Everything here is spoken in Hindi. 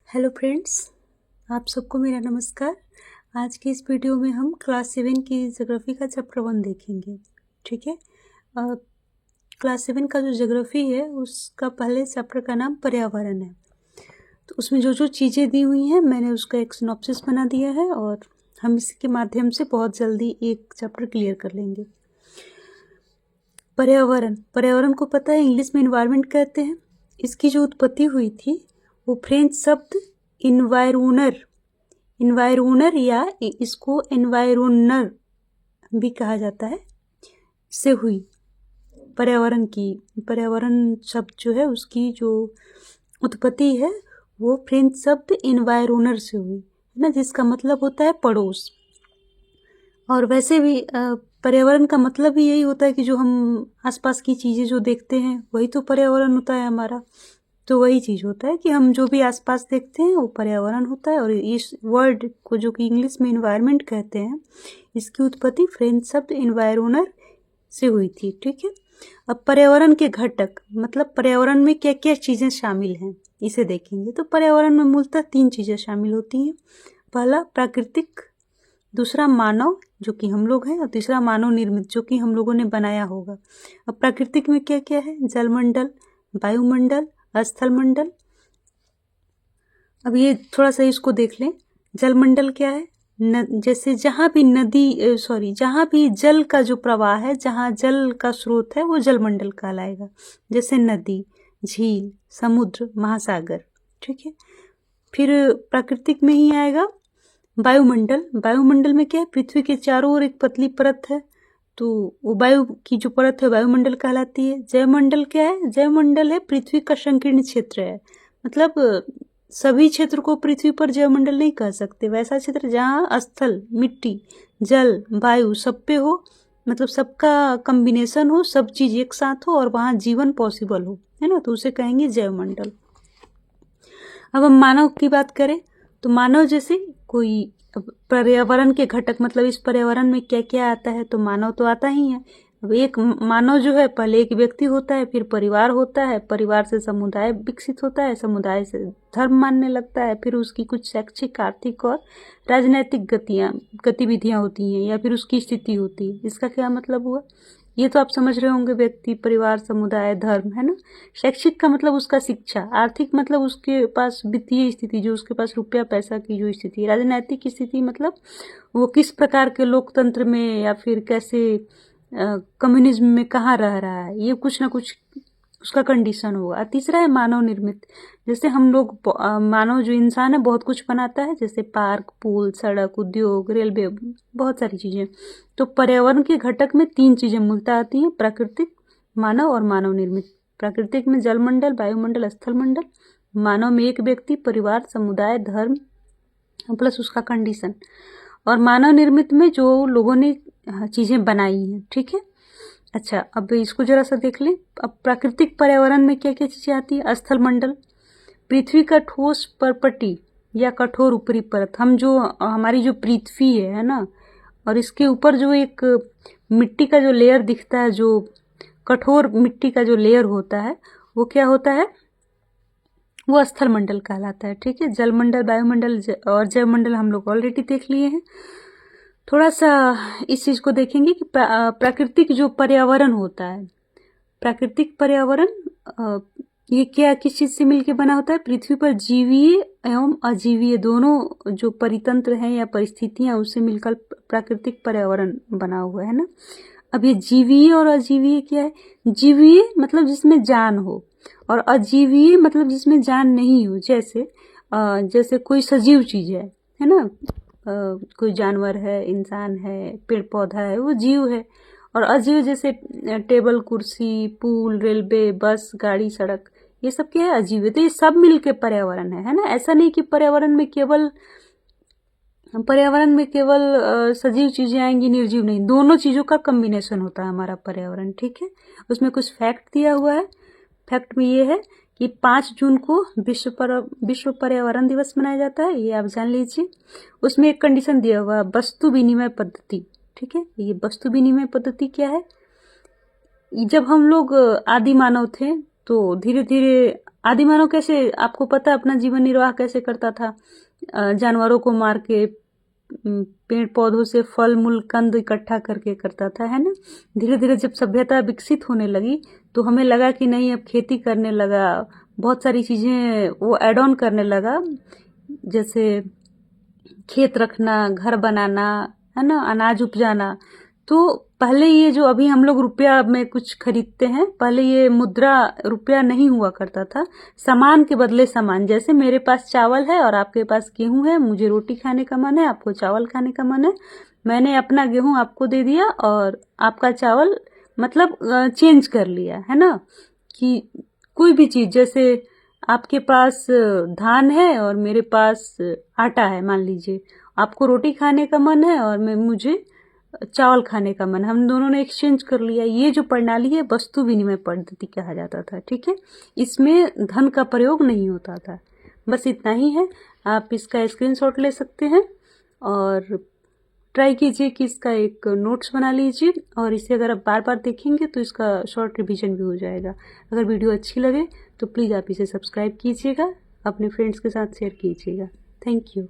हेलो फ्रेंड्स, आप सबको मेरा नमस्कार। आज की इस वीडियो में हम क्लास 7 की ज्योग्राफी का चैप्टर 1 देखेंगे। ठीक है। क्लास 7 का जो ज्योग्राफी है उसका पहले चैप्टर का नाम पर्यावरण है। तो उसमें जो जो चीज़ें दी हुई हैं मैंने उसका एक सिनॉप्सिस बना दिया है और हम इसके माध्यम से बहुत जल्दी एक चैप्टर क्लियर कर लेंगे। पर्यावरण को पता है इंग्लिश में इन्वायरमेंट कहते हैं। इसकी जो उत्पत्ति हुई थी वो फ्रेंच शब्द इन्वायरोनर या इसको एनवायरोनर भी कहा जाता है से हुई। पर्यावरण शब्द जो है उसकी जो उत्पत्ति है वो फ्रेंच शब्द एनवायरोनर से हुई है ना, जिसका मतलब होता है पड़ोस। और वैसे भी पर्यावरण का मतलब भी यही होता है कि जो हम आसपास की चीज़ें जो देखते हैं वही तो पर्यावरण होता है हमारा। तो वही चीज़ होता है कि हम जो भी आसपास देखते हैं वो पर्यावरण होता है। और इस वर्ड को जो कि इंग्लिश में इन्वायरमेंट कहते हैं, इसकी उत्पत्ति फ्रेंच शब्द इन्वायरोनर से हुई थी। ठीक है। अब पर्यावरण के घटक मतलब पर्यावरण में क्या क्या चीज़ें शामिल हैं इसे देखेंगे। तो पर्यावरण में मूलतः 3 चीज़ें शामिल होती हैं। पहला प्राकृतिक, दूसरा मानव जो कि हम लोग हैं, और तीसरा मानव निर्मित जो कि हम लोगों ने बनाया होगा। अब प्राकृतिक में क्या क्या है? जलमंडल, वायुमंडल, स्थल मंडल। अब ये थोड़ा सा इसको देख लें। जलमंडल क्या है? जैसे जहाँ भी जल का जो प्रवाह है, जहाँ जल का स्रोत है वो जलमंडल कहलाएगा। जैसे नदी, झील, समुद्र, महासागर। ठीक है। फिर प्राकृतिक में ही आएगा वायुमंडल में क्या है? पृथ्वी के चारों ओर एक पतली परत है, तो वो वायु की जो परत है वायुमंडल कहलाती है। जयमंडल क्या है? जयमंडल है पृथ्वी का संकीर्ण क्षेत्र है। मतलब सभी क्षेत्र को पृथ्वी पर जयमंडल नहीं कह सकते। वैसा क्षेत्र जहाँ स्थल, मिट्टी, जल, वायु सब पे हो, मतलब सबका कम्बिनेशन हो, सब चीज एक साथ हो और वहाँ जीवन पॉसिबल हो, है ना, तो उसे कहेंगे जयमंडल। अब हम मानव की बात करें तो मानव जैसे कोई पर्यावरण के घटक, मतलब इस पर्यावरण में क्या क्या आता है, तो मानव तो आता ही है। अब एक मानव जो है पहले एक व्यक्ति होता है, फिर परिवार होता है, परिवार से समुदाय विकसित होता है, समुदाय से धर्म मानने लगता है, फिर उसकी कुछ शैक्षिक, आर्थिक और राजनैतिक गतिविधियां होती हैं या फिर उसकी स्थिति होती है। इसका क्या मतलब हुआ? ये तो आप समझ रहे होंगे। व्यक्ति, परिवार, समुदाय, धर्म, है ना। शैक्षिक का मतलब उसका शिक्षा, आर्थिक मतलब उसके पास वित्तीय स्थिति, जो उसके पास रुपया पैसा की जो स्थिति, राजनैतिक स्थिति मतलब वो किस प्रकार के लोकतंत्र में या फिर कैसे कम्युनिज्म में कहाँ रह रहा है, ये कुछ ना कुछ उसका कंडीशन होगा। तीसरा है मानव निर्मित। जैसे हम लोग मानव जो इंसान है बहुत कुछ बनाता है, जैसे पार्क, पुल, सड़क, उद्योग, रेलवे, बहुत सारी चीजें। तो पर्यावरण के घटक में 3 चीजें मूलतः आती हैं: प्राकृतिक, मानव और मानव निर्मित। प्राकृतिक में जलमंडल, वायुमंडल, स्थल मंडल। मानव में एक व्यक्ति, परिवार, समुदाय, धर्म प्लस उसका कंडीशन। और मानव निर्मित में जो लोगों ने चीजें बनाई हैं। ठीक है। अच्छा, अब इसको जरा सा देख लें। अब प्राकृतिक पर्यावरण में क्या क्या चीजें आती है? स्थल मंडल, पृथ्वी का ठोस परपटी या कठोर ऊपरी परत। हम जो हमारी जो पृथ्वी है ना, और इसके ऊपर जो एक मिट्टी का जो लेयर दिखता है, जो कठोर मिट्टी का जो लेयर होता है, वो क्या होता है? वो स्थल मंडल कहलाता है। ठीक है। जलमंडल, वायुमंडल और जयमंडल हम लोग ऑलरेडी देख लिए हैं। थोड़ा सा इस चीज को देखेंगे कि प्राकृतिक जो पर्यावरण होता है, प्राकृतिक पर्यावरण ये क्या, किस चीज से मिलकर बना होता है? पृथ्वी पर जीवीय एवं अजीवीय दोनों जो परितंत्र हैं या परिस्थितियां, उससे मिलकर प्राकृतिक पर्यावरण बना हुआ है ना। अब ये जीवीय और अजीवीय क्या है? जीवीय मतलब जिसमें जान हो, और अजीवीय मतलब जिसमें जान नहीं हो। जैसे कोई सजीव चीज है ना। कोई जानवर है, इंसान है, पेड़ पौधा है, वो जीव है। और अजीव जैसे टेबल, कुर्सी, पुल, रेलवे, बस, गाड़ी, सड़क, ये सब क्या है? अजीव है। तो ये सब मिलके पर्यावरण है ना। ऐसा नहीं कि पर्यावरण में केवल सजीव चीजें आएंगी, निर्जीव नहीं। दोनों चीजों का कम्बिनेशन होता है हमारा पर्यावरण। ठीक है। उसमें कुछ फैक्ट दिया हुआ है। फैक्ट में ये है कि 5 जून को विश्व पर्यावरण दिवस मनाया जाता है, ये आप जान लीजिए। उसमें एक कंडीशन दिया हुआ है, वस्तु विनिमय पद्धति। ठीक है। ये वस्तु विनिमय पद्धति क्या है? जब हम लोग आदि मानव थे तो धीरे धीरे आदि मानव कैसे, आपको पता है, अपना जीवन निर्वाह कैसे करता था? जानवरों को मार के, पेड़ पौधों से फल मूल कंद इकट्ठा करके करता था, है ना। धीरे धीरे जब सभ्यता विकसित होने लगी तो हमें लगा कि नहीं, अब खेती करने लगा, बहुत सारी चीज़ें वो ऐड ऑन करने लगा, जैसे खेत रखना, घर बनाना, है ना, अनाज उपजाना। तो पहले ये जो अभी हम लोग रुपया में कुछ खरीदते हैं, पहले ये मुद्रा रुपया नहीं हुआ करता था, सामान के बदले सामान। जैसे मेरे पास चावल है और आपके पास गेहूं है, मुझे रोटी खाने का मन है, आपको चावल खाने का मन है, मैंने अपना गेहूं आपको दे दिया और आपका चावल, मतलब चेंज कर लिया, है ना। कि कोई भी चीज़, जैसे आपके पास धान है और मेरे पास आटा है, मान लीजिए आपको रोटी खाने का मन है और मुझे चावल खाने का मन, हम दोनों ने एक्सचेंज कर लिया। ये जो प्रणाली है वस्तु विनिमय पद्धति कहा जाता था, ठीक है। इसमें धन का प्रयोग नहीं होता था। बस इतना ही है, आप इसका स्क्रीनशॉट ले सकते हैं और ट्राई कीजिए कि इसका एक नोट्स बना लीजिए, और इसे अगर आप बार बार देखेंगे तो इसका शॉर्ट रिवीजन भी हो जाएगा। अगर वीडियो अच्छी लगे तो प्लीज़ आप इसे सब्सक्राइब कीजिएगा, अपने फ्रेंड्स के साथ शेयर कीजिएगा। Thank you.